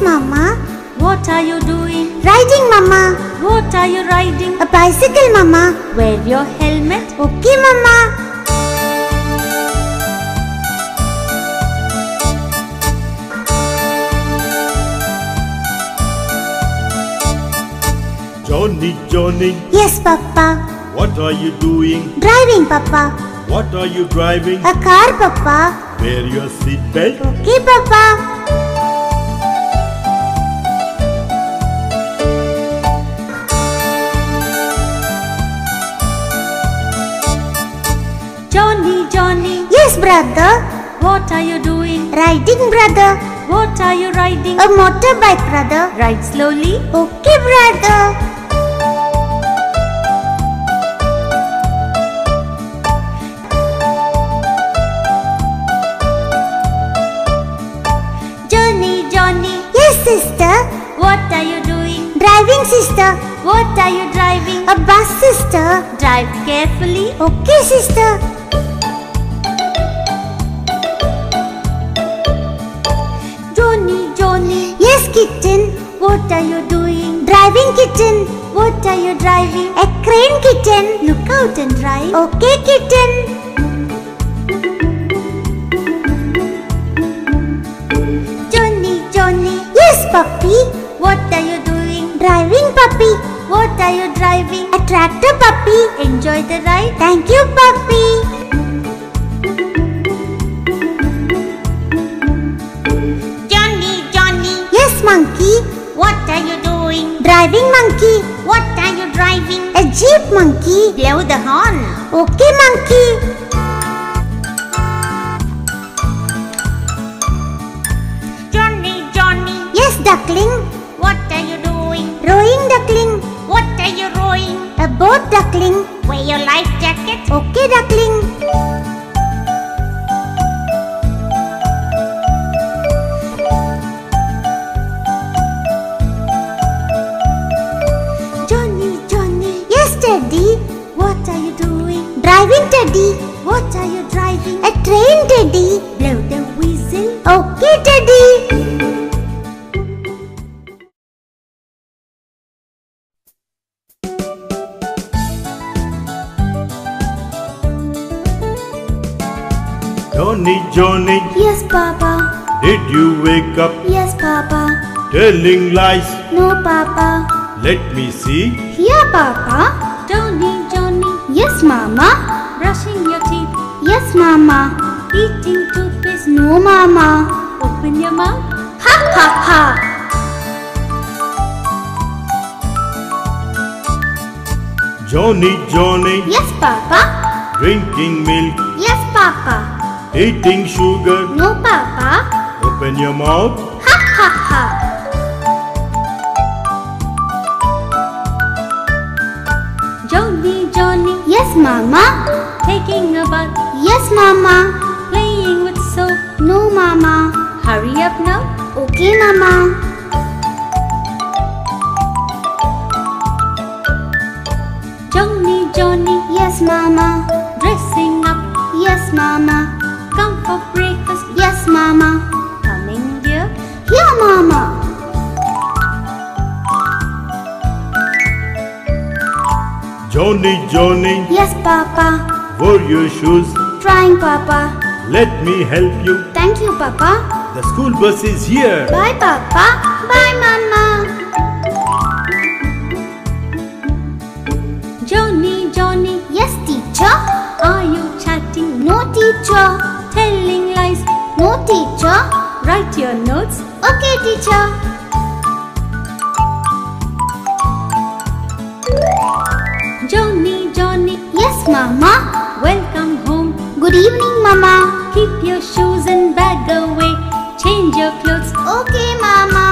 Yes, Mama. What are you doing? Riding, Mama. What are you riding? A bicycle, Mama. Wear your helmet. Okay, Mama. Johnny, Johnny, Yes, Papa. what are you doing? Driving, Papa. What are you driving? A car, Papa. Wear your seatbelt. Okay, Papa. Johnny, Johnny, Yes, brother. what are you doing? Riding, brother. What are you riding? A motorbike, brother. Ride slowly. Okay, brother. Johnny, Johnny, Yes, sister. what are you doing? Driving, sister. What are you driving? A bus, sister. Drive carefully. Okay, sister. Johnny, Johnny, Yes, kitten. what are you doing? Driving, kitten. What are you driving? A crane, kitten. Look out and drive. Okay, kitten. Johnny, Johnny, Yes, puppy. what are you doing? Driving, puppy. What are you driving? A tractor, puppy. Enjoy the ride. Thank you, puppy. Johnny, Johnny, Yes, monkey. what are you doing? Driving, monkey. What are you driving? A jeep, monkey. Blow the horn. Okay, monkey. Johnny, Johnny, Yes, duckling. what are you doing? Rowing, duckling. What are you rowing? A boat, duckling. Wear your life jacket. Okay, duckling. Johnny, Johnny, Yes, Teddy. what are you doing? Driving, Teddy. What are you driving? A train, Teddy. Blow the whistle. Okay, Teddy. Johnny, Johnny, Yes, Papa. did you wake up Yes, Papa. telling lies? No, Papa. Let me see. Here, Papa. Johnny, Johnny, Yes, Mama. brushing your teeth. Yes, Mama. Eating toothpaste. No, Mama. Open your mouth. Ha, ha, ha. Johnny, Johnny, Yes, Papa. drinking milk, Yes, Papa. eating sugar. No, Papa. Open your mouth. Ha, ha, ha. Johnny, Johnny, Yes, Mama. taking a bath. Yes, Mama. Playing with soap. No, Mama. Hurry up now. Okay, Mama. Johnny, Johnny, Yes, Mama. dressing up. Yes, Mama. Come for breakfast. Yes, Mama. Coming dear. Here, Mama. Johnny, Johnny, Yes, Papa. for your shoes. Trying, Papa. Let me help you. Thank you, Papa. The school bus is here. Bye, Papa. Bye, Mama. Johnny, Johnny, Yes, teacher. are you chatting? No, teacher. Telling lies. No, teacher. Write your notes. Okay, teacher. Johnny, Johnny, Yes, Mama. welcome home. Good evening, Mama. Keep your shoes and bag away. Change your clothes. Okay, Mama.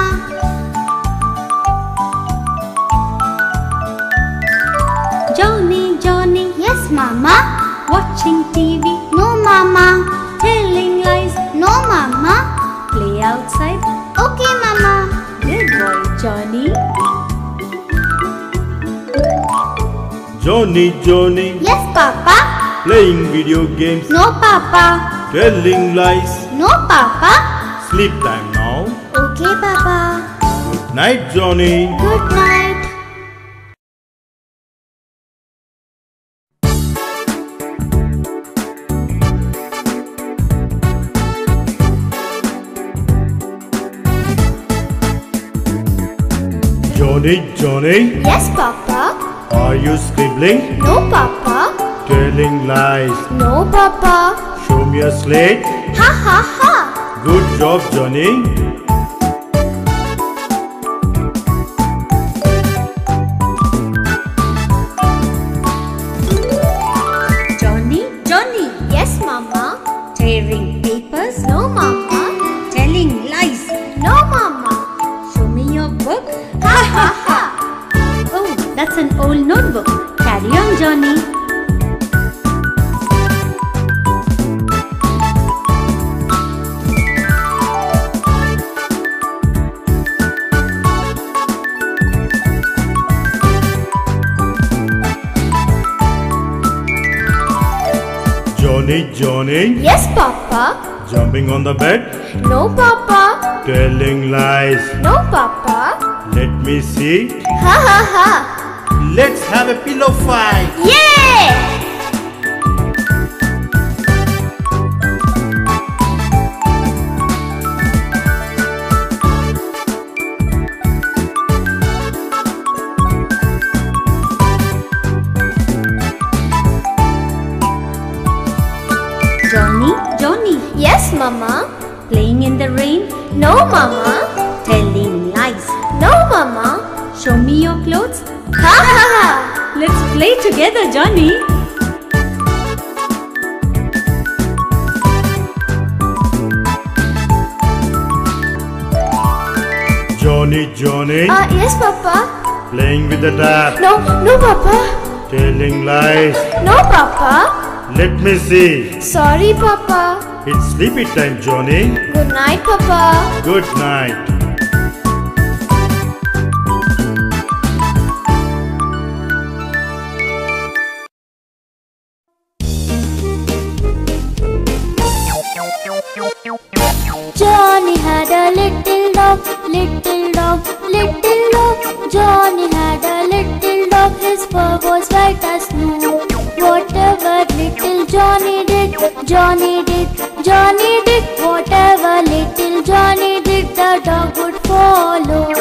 Johnny, Johnny, Yes, Mama. watching TV. No, Mama. Telling lies. No, Mama. Play outside. Okay, Mama. Good boy, Johnny. Johnny, Johnny, Yes, Papa. playing video games, No, Papa. telling lies. No, Papa. Sleep time now. Okay. Okay, Papa. Night, Johnny. Good night. Johnny, Yes, Papa. are you scribbling? No, Papa. Telling lies. No, Papa. Show me a slate. Ha ha ha. Good job, Johnny. Johnny, Yes, Mama. tearing papers, No, Mama. telling lies. No, Mama. Show me your book. Ha ha ha. Oh, that's an old notebook. Carry on, Johnny. Johnny, Yes, Papa. jumping on the bed. No, Papa. Telling lies. No, Papa. Let me see. Ha ha ha. Let's have a pillow fight. Yeah! Johnny, Yes, Mama. playing in the rain, No, Mama. telling lies. No, Mama. Show me your clothes. Ha ha ha. Let's play together, Johnny. Johnny, Yes, Papa. playing with the tap. No, no, Papa. Telling lies. No, Papa. Let me see. Sorry, Papa. It's sleepy time, Johnny. Good night, Papa. Good night. Johnny had a little dog, little dog, little dog. Johnny had a little dog, his fur was white as snow. Whatever little Johnny did, Johnny did, Johnny did. Whatever little Johnny did, the dog would follow.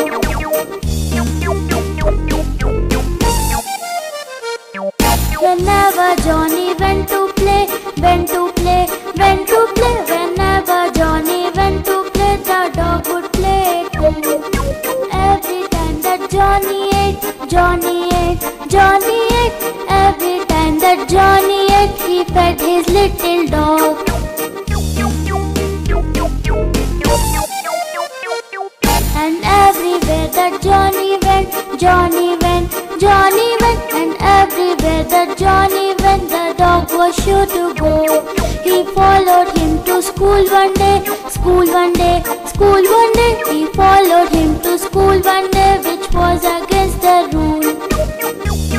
Whenever Johnny went to play, went to play, went to play. Whenever Johnny went to play, the dog would play too. Every time that Johnny ate, Johnny ate, Johnny ate. Every time that Johnny ate, he fed his little dog. And everywhere that Johnny went, Johnny went, Johnny went. And everywhere that Johnny went, the dog was sure to go. He followed him to school one day, school one day, school one day. He followed him to school one day, which was against the rule.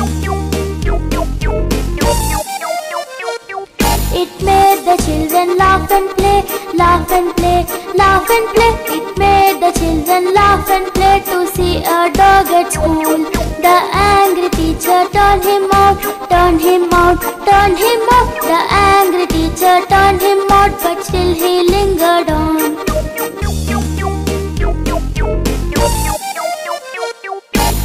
It made the children laugh and play, laugh and play, laugh and play. It made the children laugh and play to see a dog at school. The angry teacher turned him out, turned him out, turned him out. The angry teacher turned him out, but still he lingered on.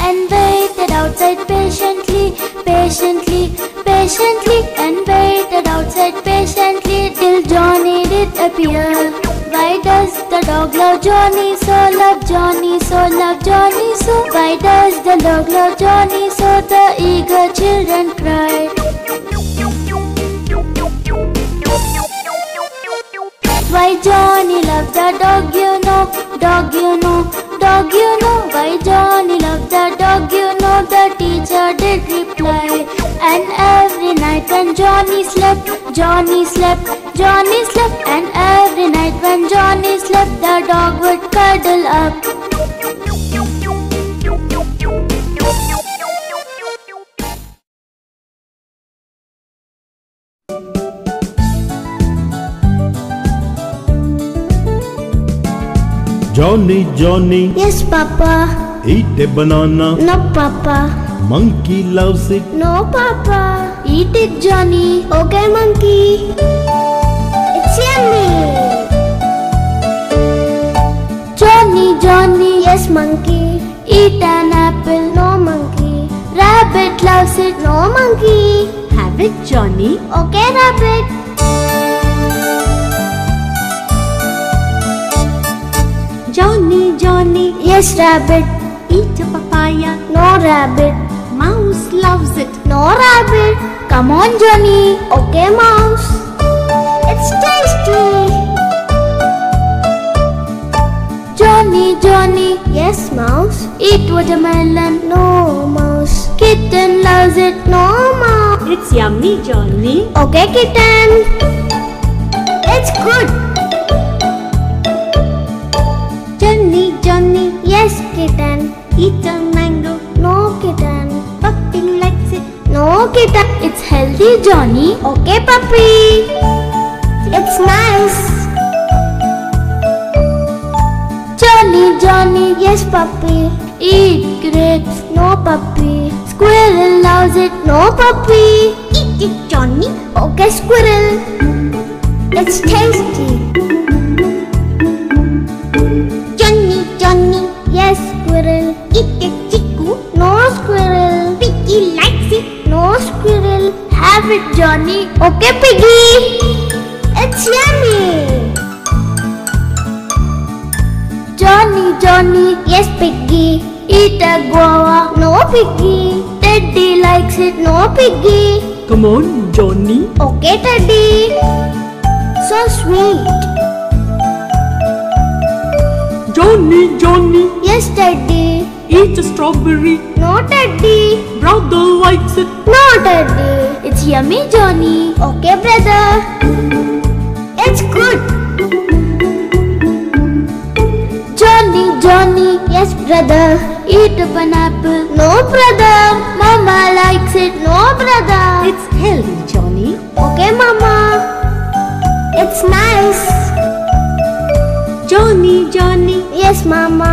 And waited outside patiently, patiently, patiently. And waited outside patiently till Johnny did appear. Why does the dog love Johnny so, love Johnny so, love Johnny so? Why does the dog love Johnny so? The eager children cried. Why Johnny loved the dog, you know, dog, you know, dog, you know. Why Johnny loved the dog, you know, the teacher did reply. And every night when Johnny slept, Johnny slept, Johnny slept. And every night when Johnny slept, the dog would cuddle up. Johnny, Johnny, Yes, Papa. eat a banana. No, Papa. Monkey loves it. No, Papa. Eat it, Johnny. Okay, monkey. It's yummy. Johnny, Johnny. Yes, monkey. Eat an apple. No, monkey. Rabbit loves it. No, monkey. Have it, Johnny. Okay, rabbit. Johnny, Johnny, Yes, rabbit. eat a papaya. No, rabbit. Mouse loves it. No, rabbit. Come on, Johnny. Okay, mouse. It's tasty. Johnny, Johnny. Yes, mouse. Eat watermelon. No, mouse. Kitten loves it. No, mouse. It's yummy, Johnny. Okay, kitten. It's good. Johnny, Johnny, Yes, kitten. eat a mango. No, kitten. Puppy likes it. No, kitten. It's healthy, Johnny. Okay, puppy. It's nice. Johnny, Johnny. Yes, puppy. Eat grapes. No, puppy. Squirrel loves it. No, puppy. Eat it, Johnny. Okay, squirrel. It's tasty. Johnny, Johnny, Yes, squirrel. eat a chiku. No, squirrel. Piggy likes it. No, squirrel. Have it, Johnny. Okay, piggy. It's yummy. Johnny, Johnny. Yes, piggy. Eat a guava. No, piggy. Teddy likes it. No, piggy. Come on, Johnny. Okay, Teddy. So sweet. Johnny, Johnny, Yes, Teddy. eat a strawberry. No, Teddy. Brother likes it. No, Teddy. It's yummy, Johnny. Okay, brother. It's good. Johnny, Johnny. Yes, brother. Eat a pineapple. No, brother. Mama likes it. No, brother. It's healthy, Johnny. Okay, Mama. It's nice. Johnny, Johnny, Yes, Mama.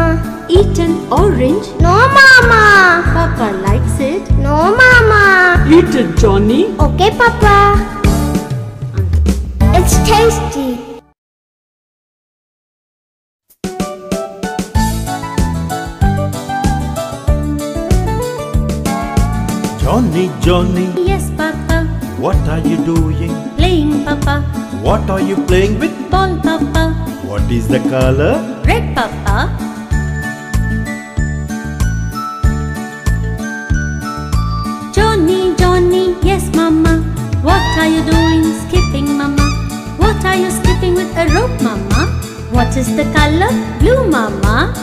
eat an orange. No, Mama. Papa likes it. No, Mama. Eat it, Johnny. Okay, Papa. It's tasty. Johnny, Johnny, Yes, Papa. what are you doing? Playing, Papa. What are you playing with? Ball, Papa. What is the color? Red, Papa. Johnny, Johnny, yes, Mama. What are you doing? Skipping, Mama. What are you skipping with a rope, Mama? What is the color? Blue, Mama.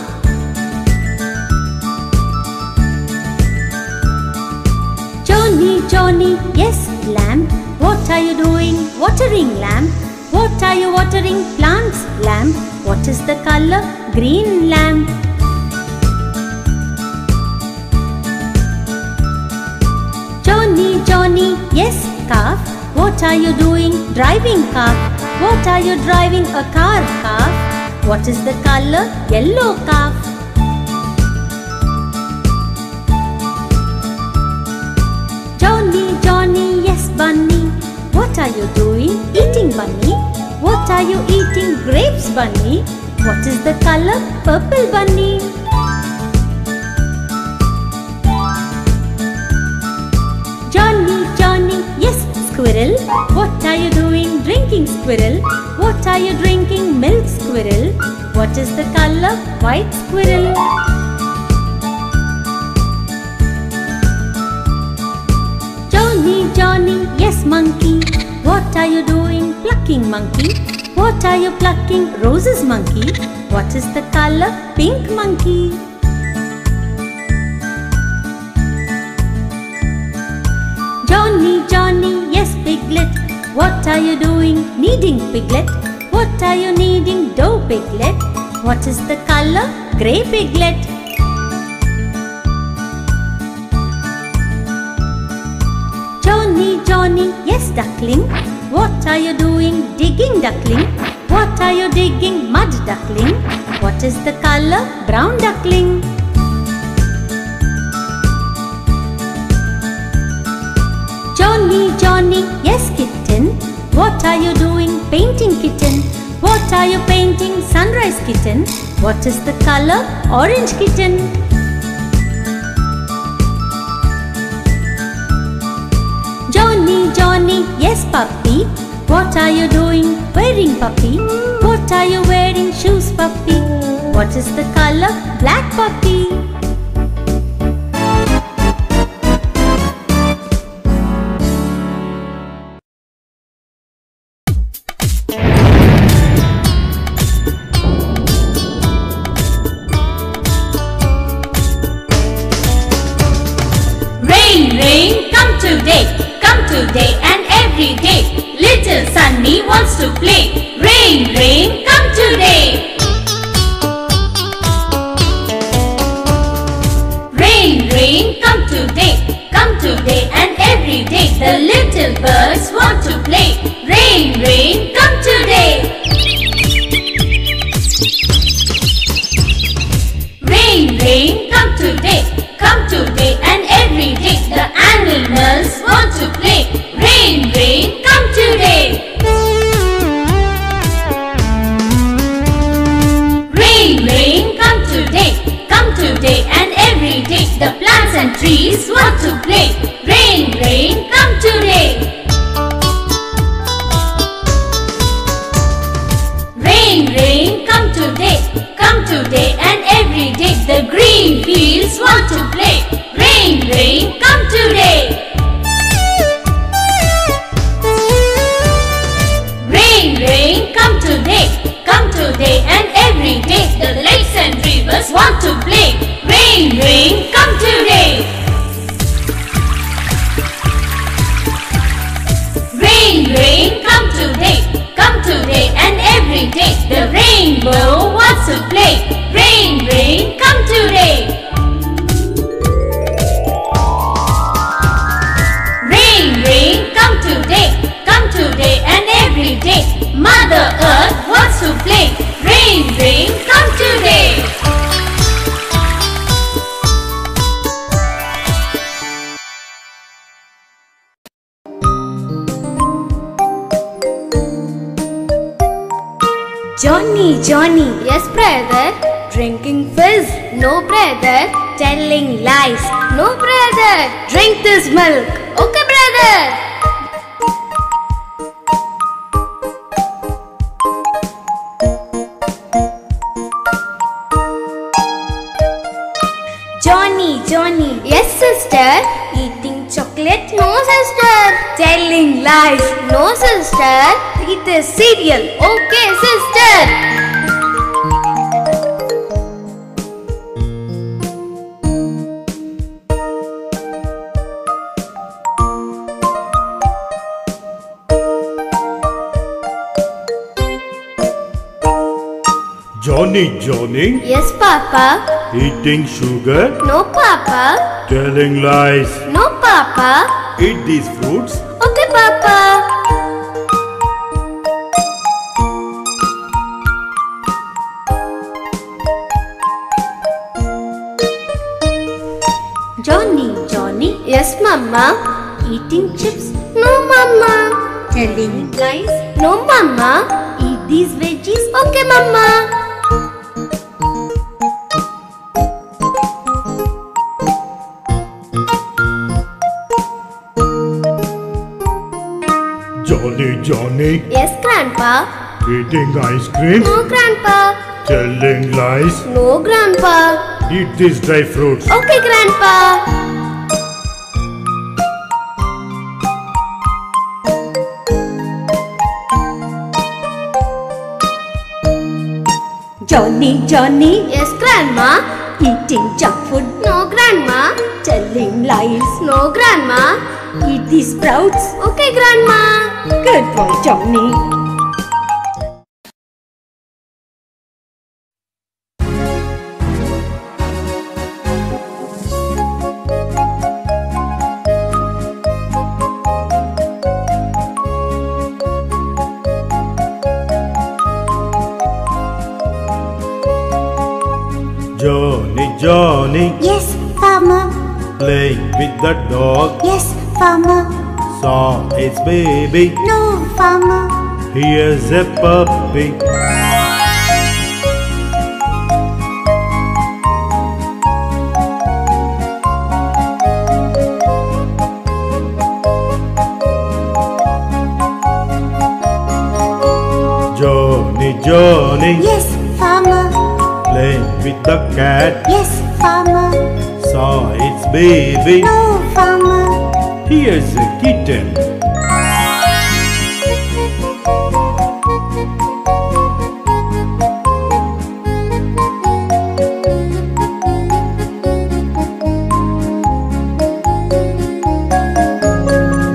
Johnny, Johnny, yes, lamb. What are you doing? Watering, lamb. What are you watering? Plants, lamb. What is the color? Green, lamb. Johnny, Johnny, yes, calf. What are you doing? Driving, calf. What are you driving? A car, calf. What is the color? Yellow, calf. Johnny, Johnny, yes, bunny. What are you doing? Eating, bunny. What are you eating? Grapes, bunny. What is the color? Purple, bunny. Johnny, Johnny, yes, squirrel. What are you doing? Drinking, squirrel. What are you drinking? Milk, squirrel. What is the color? White, squirrel. Johnny, Johnny, yes, monkey. What are you doing? Plucking, monkey. What are you plucking? Roses, monkey. What is the color? Pink, monkey. Johnny, Johnny, yes, piglet. What are you doing? Kneading, piglet. What are you kneading? Dough, piglet. What is the color? Grey, piglet. Johnny, Johnny, yes, duckling. What are you doing? Digging, duckling. What What are you digging, mud duckling? What is the color, brown duckling? Johnny, Johnny, yes kitten. What are you doing, painting kitten? What are you painting, sunrise kitten? What is the color, orange kitten? Johnny, Johnny, yes puppy. What are you doing, wearing puppy? What are you wearing, shoes puppy? What is the color, black puppy? Today and every day, little Sunny wants to play. Rain, rain, come today. Rain, rain, come today and every day. The little birds want to play. Rain, rain, come today. Rain, rain, come today and every day. The animals want to play. Rain, rain, come today. Rain, rain, come today and every day. The plants and trees want to play. Rain, rain, come today. Rain, rain, come today and every day. The green fields want to play. Rain, rain, come today. Rain, rain, come today and every day. The lakes and rivers want to play. Rain, rain, come today. Rain, rain, come today and every day. The rainbow wants to play. Rain, rain, come today. Rain, rain, come today and every day. Mother Earth wants to play. Rain, rain, come today. Johnny, Johnny, Yes, brother. drinking fizz, No, brother. telling lies. No, brother. Drink this milk. Okay, brother. Johnny, Johnny, Yes, sister. eating chocolate, No, sister. telling lies. No, sister. Eat the cereal. Okay, sister. Johnny, Johnny, Yes, Papa. eating sugar, No, Papa. telling lies. No, Papa. Eat these fruits. Okay, Papa. Johnny, Johnny, Yes, Mama. eating chips, No, Mama. telling lies. No, Mama. Eat these veggies. Okay, Mama. Johnny, Johnny, Yes, Grandpa. eating ice cream, No, Grandpa. telling lies. No, Grandpa. Eat these dry fruits. Okay, Grandpa. Johnny, Johnny, Yes, Grandma. eating junk food, No, Grandma. telling lies. No, Grandma. Eat these sprouts. Okay, Grandma. Good boy, Johnny. Johnny, Yes, farmer. playing with the dog. Yes, farmer. Saw its baby, No, farmer. here's a puppy. Johnny, Johnny, Yes, farmer. playing with the cat. Yes, farmer. Saw its baby, No, farmer. here's a kitten.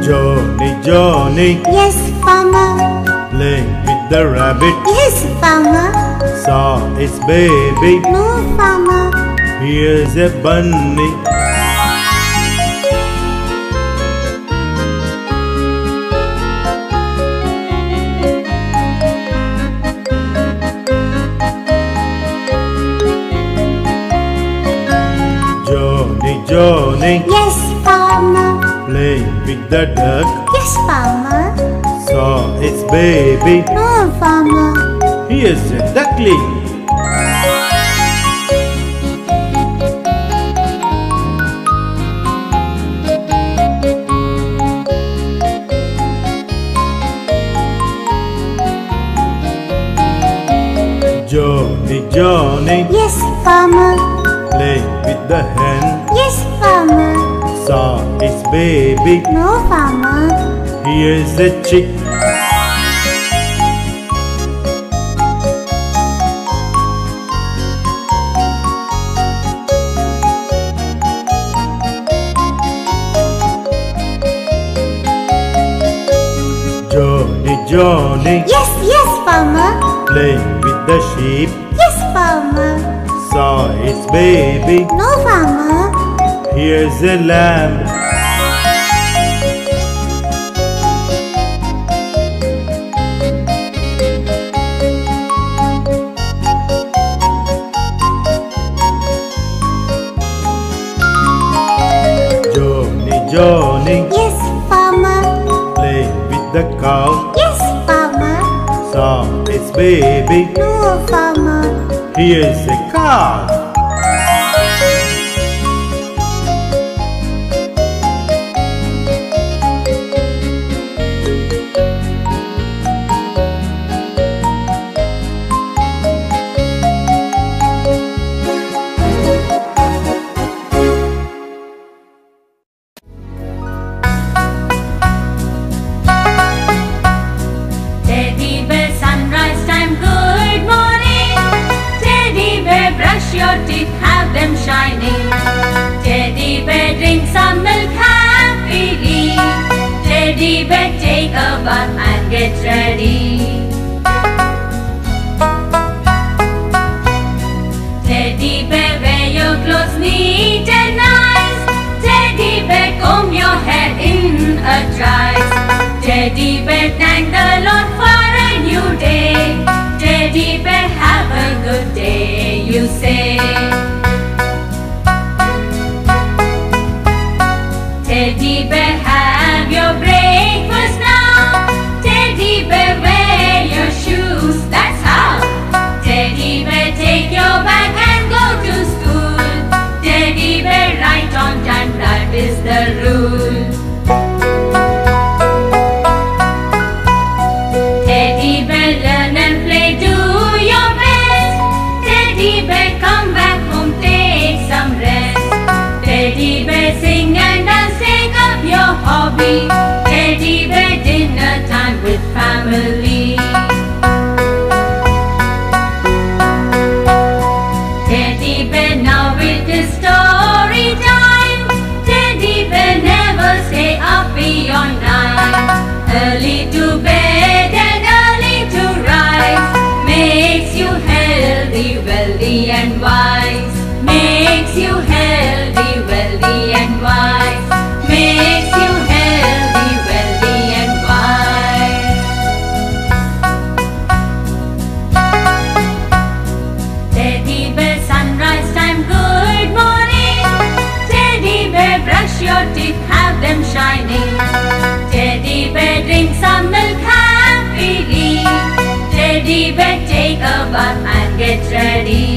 Johnny, Johnny, Yes, farmer. playing with the rabbit. Yes, farmer. Saw its baby, No, farmer. here's a bunny. Johnny, Johnny, Yes, farmer. playing with the duck. Yes, farmer. Saw its baby, No, farmer. here's a duckling. Johnny, Johnny, Yes, farmer. playing with the hen. Yes, farmer. Saw its baby, No, farmer. here's a chick. Johnny, Johnny, Yes, yes, farmer. playing with the sheep. Yes, farmer. Saw its baby, No, farmer. here's a lamb. Johnny, Johnny, Yes, farmer. playing with the cow. Yes, farmer. Saw its baby, No, farmer. here's a calf. Teddy bear, sunrise time, good morning. Teddy bear, brush your teeth, have them shining. Teddy bear, drink some milk happily. Teddy bear, take a bath and get ready. Teddy bear, wear your clothes neat and nice. Teddy bear, comb your hair in a trice. Teddy bear, thank the Lord for a new day. Teddy bear, have a good day, you say. Teddy bear, have your breakfast now. Teddy bear, wear your shoes, that's how. Teddy bear, take your bag and go to school. Teddy bear, right on time, that is the rule. Teddy bear, learn and play, do your best. Teddy bear, come back home, take some rest. Teddy bear, sing and dance, take up your hobby. Teddy bear, dinner time with family. Teddy bear, now it is story time. Teddy bear, never stay up in them shining. Teddy bear drink some milk happily. Teddy bear take a bath and get ready.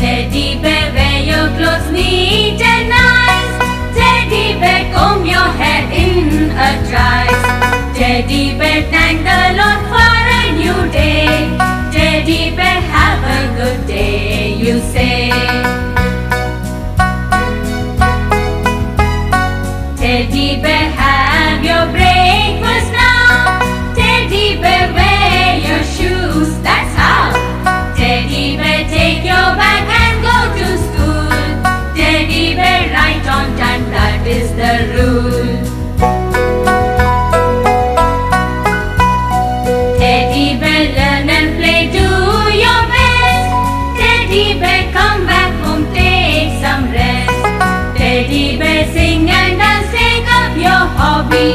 Teddy bear wear your clothes neat and nice. Teddy bear comb your hair in a trice. Teddy bear thank the Lord for a new day. Teddy bear have a good day, you say. Teddy bear have your breakfast now. Teddy bear wear your shoes, that's how. Teddy bear take your bag and go to school. Teddy bear right on time, that is the rule. Teddy bear learn and play, do your best. Teddy bear come back home, take some rest. Teddy bear sing and dance, take up your hobby.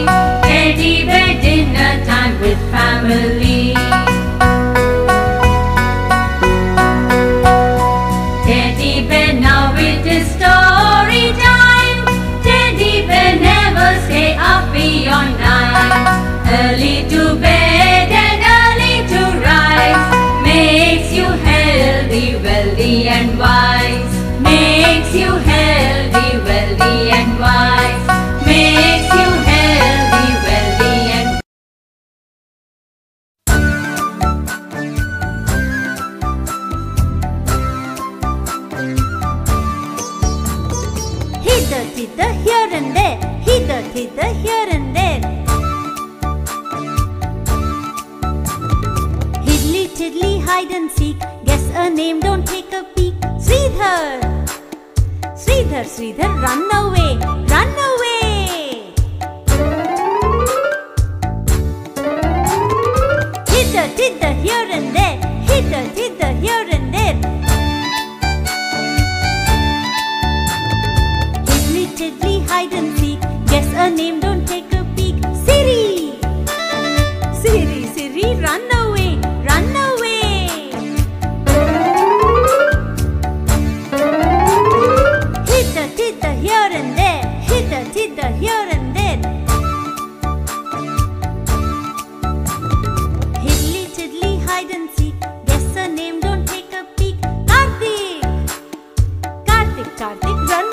Teddy bear dinner time with family. Teddy bear now it is story time. Teddy bear never stay up beyond 9. Early to bed and early to rise makes you healthy, wealthy and wise. Makes you healthy, wealthy and wise. Makes you healthy, wealthy and Hither, thither, here and there. Hither, thither, here and there. Hiddly, tiddly, hide and seek. Guess a name, don't take a peek. Sridhar. Sridhar, Sridhar, run away. Run away. Hither, thither, here and there. Hither, thither, here and there. Hiddly, tiddly, hide and seek. Guess a name, don't take a peek. Siri. Siri, Siri, run away. Run away. Hither, thither, here and there. Hither, thither, here and there. Hiddly, tiddly, hide and seek. Guess a name, don't take a peek. Karthik. Karthik, Karthik, run